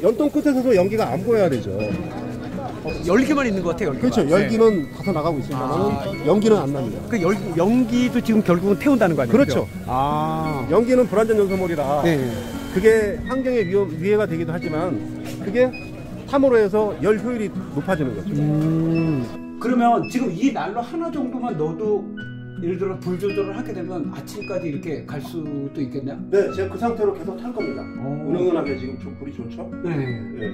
연통 끝에서도 연기가 안 보여야 되죠. 열기만 있는 것 같아요. 열기가. 그렇죠. 열기는 가서 나가고 있습니다만 연기는 안 납니다. 그 연기도 지금 결국은 태운다는 거 아니에요? 그렇죠. 연기는 불완전 연소물이라 네. 그게 환경에 위해가 되기도 하지만 그게 탐으로 해서 열 효율이 높아지는 거죠. 그러면 지금 이 난로 하나 정도만 넣어도 예를 들어 불 조절을 하게 되면 아침까지 이렇게 갈 수도 있겠네요? 네, 제가 그 상태로 계속 탈 겁니다. 은은하게 지금 불이 좋죠? 네. 네.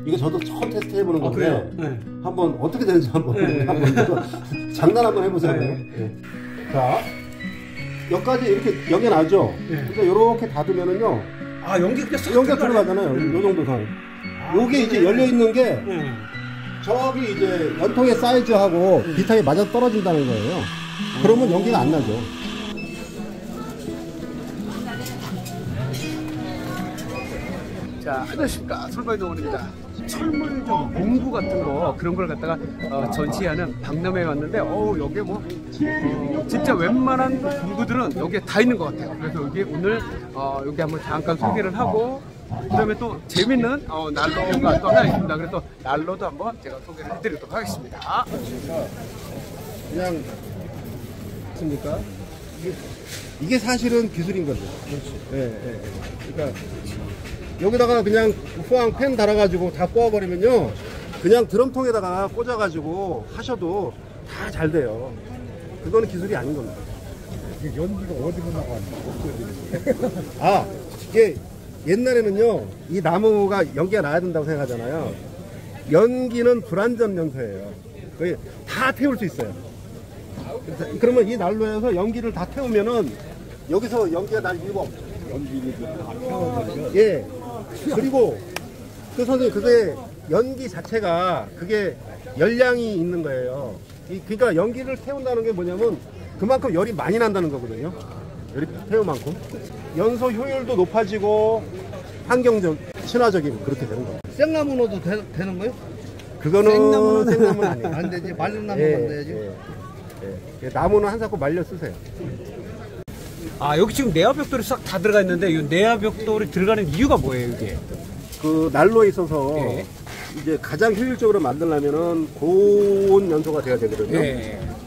이거 저도 처음 테스트 해보는 건데 네. 한번 어떻게 되는지 한번 장난 한번 해보세요. 네. 자, 여기까지 이렇게 연기 나죠? 그러니까 이렇게 닫으면은요. 아, 연기가 들어가잖아요. 요 정도 선. 요게 이제 열려 있는 게 저기 이제 연통의 사이즈하고 비슷하게 맞아 떨어진다는 거예요. 그러면 연기가 안 나죠. 자, 안녕하십니까. 솔바이동원입니다. 철물점 공구 같은 거 그런 걸 갖다가 전시하는 박람회에 왔는데 여기에 뭐 진짜 웬만한 공구들은 여기에 다 있는 것 같아요. 그래서 여기 오늘 여기 한번 잠깐 소개를 하고 그다음에 또 재밌는 난로가 또 하나 있습니다. 그래서 난로도 한번 제가 소개를 해드리도록 하겠습니다. 그냥 습니까? 이게 사실은 기술인 거죠. 그렇지. 예. 그러니까 여기다가 그냥 후황 팬 달아가지고 다 꼬아버리면요, 그냥 드럼통에다가 꽂아가지고 하셔도 다 잘 돼요. 그거는 기술이 아닌 겁니다. 연기가 어디로 나가는지 아, 이게 옛날에는요, 이 나무가 연기가 나야 된다고 생각하잖아요. 연기는 불완전 연소예요. 거의 다 태울 수 있어요. 그러면 이 난로에서 연기를 다 태우면은 여기서 연기가 날 이유가 없죠. 연기를 다 태워버리면 예. 그리고 그 선생님, 그게 연기 자체가 그게 열량이 있는 거예요. 그러니까 연기를 태운다는 게 뭐냐면 그만큼 열이 많이 난다는 거거든요. 열이 태울 만큼 연소 효율도 높아지고 환경적 친화적이고 그렇게 되는 거예요. 생나무 넣어도 되는 거예요? 그거는 생나무는 아니에요. 안 되지. 말린 나무만 넣어야지. 나무는 한 사코 말려 쓰세요. 아, 여기 지금 내화벽돌이 싹 다 들어가 있는데 이 내화벽돌이 들어가는 이유가 뭐예요, 이게? 그 난로에 있어서 이제 가장 효율적으로 만들려면은 고온 연소가 돼야 되거든요.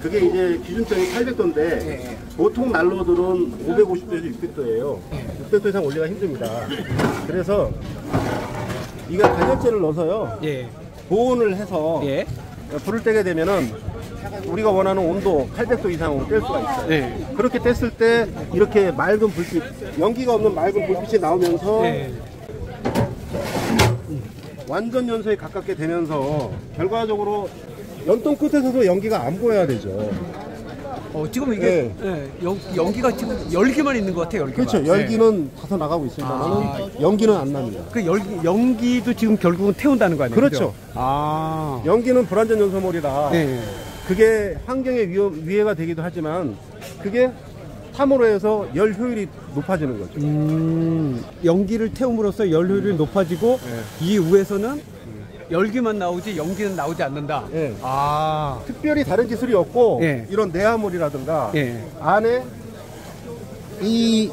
그게 이제 기준점이 800도인데 보통 난로들은 550도에서 600도예요. 600도 이상 올리기가 힘듭니다. 그래서 이거 단열재를 넣어서요. 보온을 해서 불을 떼게 되면은 우리가 원하는 온도 800도 이상으로 뗄 수가 있어요. 그렇게 뗐을 때 이렇게 맑은 불빛, 연기가 없는 맑은 불빛이 나오면서 완전 연소에 가깝게 되면서 결과적으로 연통 끝에서도 연기가 안 보여야 되죠. 지금 이게 연기가 지금 열기만 있는 것 같아요. 열기가. 그렇죠. 열기는 다서 나가고 있습니다만 연기는 안 납니다. 그 연기도 지금 결국은 태운다는 거 아니에요? 그렇죠. 연기는 불완전 연소물이라 그게 환경에 위해가 되기도 하지만 그게 탐으로 해서 열 효율이 높아지는 거죠. 연기를 태움으로써 열 효율이 높아지고 이후에서는 열기만 나오지 연기는 나오지 않는다. 특별히 다른 기술이 없고 이런 내화물이라든가 안에 이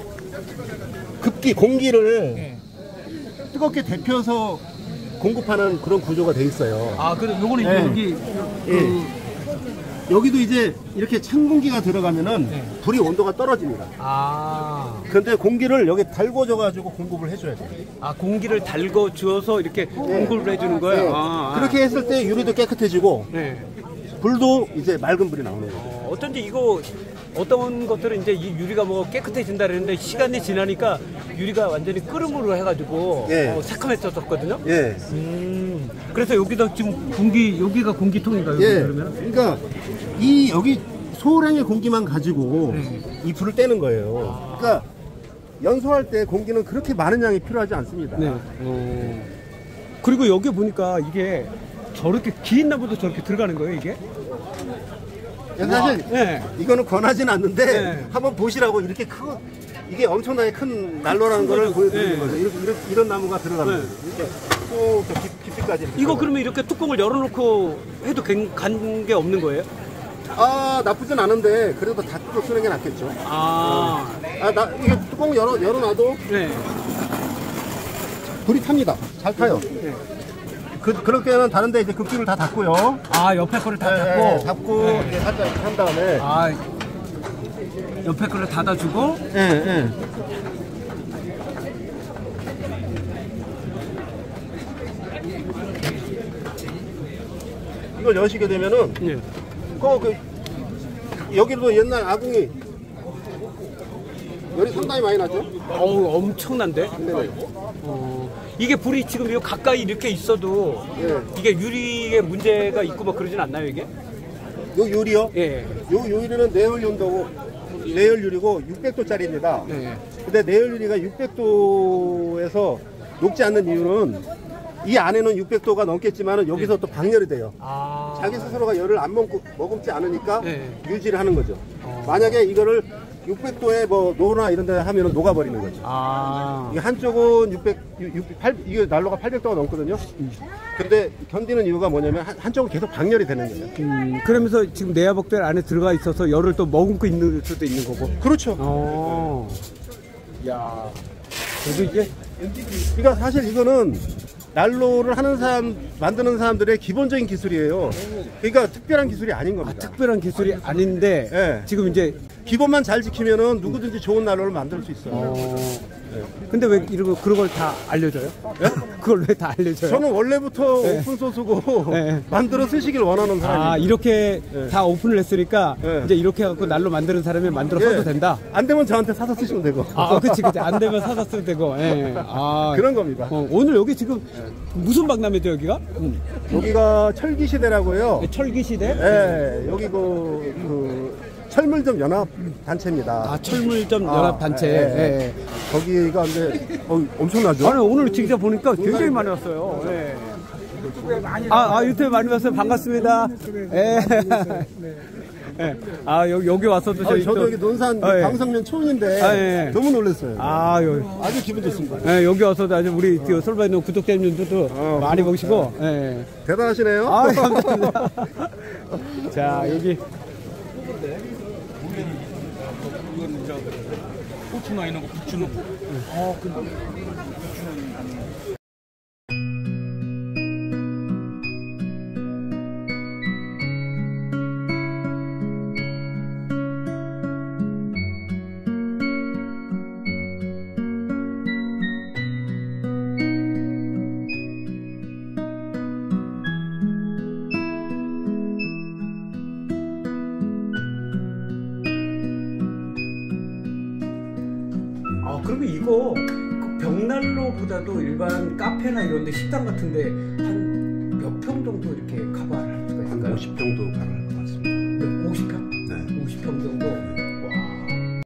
공기를 뜨겁게 데펴서 공급하는 그런 구조가 돼 있어요. 그럼 요거는 여기 여기도 이제 이렇게 찬 공기가 들어가면은 불이 온도가 떨어집니다. 근데 공기를 여기 달궈줘 가지고 공급을 해줘야 돼요. 공기를 달궈 주어서 이렇게 공급을 해주는 거예요. 그렇게 했을 때 유리도 깨끗해지고 불도 이제 맑은 불이 나오는 거예요. 어쩐지 이거 어떤 것들은 이제 이 유리가 뭐 깨끗해진다 그랬는데 시간이 지나니까 유리가 완전히 끓음으로 해가지고 새카매졌었거든요. 그래서 여기다 지금 여기가 공기통인가요? 그러면? 그러니까 여기 소량의 공기만 가지고 이 불을 떼는 거예요. 그러니까 연소할 때 공기는 그렇게 많은 양이 필요하지 않습니다. 그리고 여기 보니까 이게 저렇게 긴 나무도 저렇게 들어가는 거예요, 이게? 사실 이거는 권하진 않는데 한번 보시라고 이렇게 이게 엄청나게 큰 난로라는 거를 보여드리는 거죠. 이런 나무가 들어가는 거죠. 이렇게 꼭 깊이까지. 이거 그러면 이렇게 뚜껑을 열어놓고 해도 관계 없는 거예요? 나쁘진 않은데 그래도 닫고 쓰는 게 낫겠죠. 아, 이게 뚜껑 열어놔도 불이 탑니다. 잘 타요. 네. 그렇게는 다른데 이제 급기를 다 닫고요. 아, 옆에 거를 다 닫고. 네, 닫고 이렇게 살짝 이렇게 한 다음에. 아, 옆에 거를 닫아주고. 예. 이걸 여시게 되면은 예. 여기도 옛날 아궁이 열이 상당히 많이 나죠? 어우, 엄청난데? 네네. 이게 불이 지금 요 가까이 이렇게 있어도 예. 이게 유리에 문제가 있고 뭐 그러진 않나요, 이게? 요 유리요? 예. 요 유리는 내열 유리고 600도짜리입니다. 예. 근데 내열 유리가 600도에서 녹지 않는 이유는 이 안에는 600도가 넘겠지만 여기서 또 방열이 돼요. 아. 자기 스스로가 열을 안 머금지 않으니까 네. 유지를 하는 거죠. 만약에 이거를 600도에 뭐 노나 이런 데 하면 녹아버리는 거죠. 아. 이 한쪽은 이게 난로가 800도가 넘거든요. 근데 견디는 이유가 뭐냐면 한쪽은 계속 방열이 되는 거예요. 그러면서 지금 내화복들 안에 들어가 있어서 열을 또 머금고 있는 수도 있는 거고. 그렇죠. 야. 그래도 이제 그러니까 사실 이거는 난로를 만드는 사람들의 기본적인 기술이에요. 그러니까 특별한 기술이 아닌 겁니다. 특별한 기술이 아닌데 네. 지금 이제 기본만 잘 지키면은 누구든지 좋은 난로를 만들 수 있어요. 근데 왜 이러고 그런 걸 다 알려줘요? 그걸 왜 다 알려줘요? 저는 원래부터 네. 오픈 소스고 네. 만들어 쓰시길 원하는 사람이에요. 아, 이렇게 다 오픈을 했으니까 이제 이렇게 해갖고 난로 만드는 사람이 만들어 써도 된다. 안 되면 저한테 사서 쓰시면 되고. 아, 그치. 안 되면 사다 쓰면 되고. 예. 아, 그런 겁니다. 오늘 여기 지금 무슨 박람회죠, 여기가? 여기가 철기 시대라고요. 철기 시대? 네, 여기 철물점 연합 단체입니다. 아, 철물점 연합 단체. 예. 거기가 근데 엄청나죠? 아니, 오늘 직접 보니까 굉장히 많이 왔어요. 예. 유튜브에 많이 왔어요. 반갑습니다. 예. 예. 아, 여기 왔어도 저도 여기 논산 방석면 초원인데 너무 놀랐어요. 아주 기분 좋습니다. 예, 여기 와서도 아주 우리 솔바이노 구독자님들도 많이 보시고. 예. 대단하시네요. 아, 감사합니다. 자, 여기. 고추나 이런 거 부추는 그러면 이거 벽난로보다도 일반 카페나 이런 데 식당 같은데 한 몇 평 정도 이렇게 커버할 수가 한 있을까요? 50 정도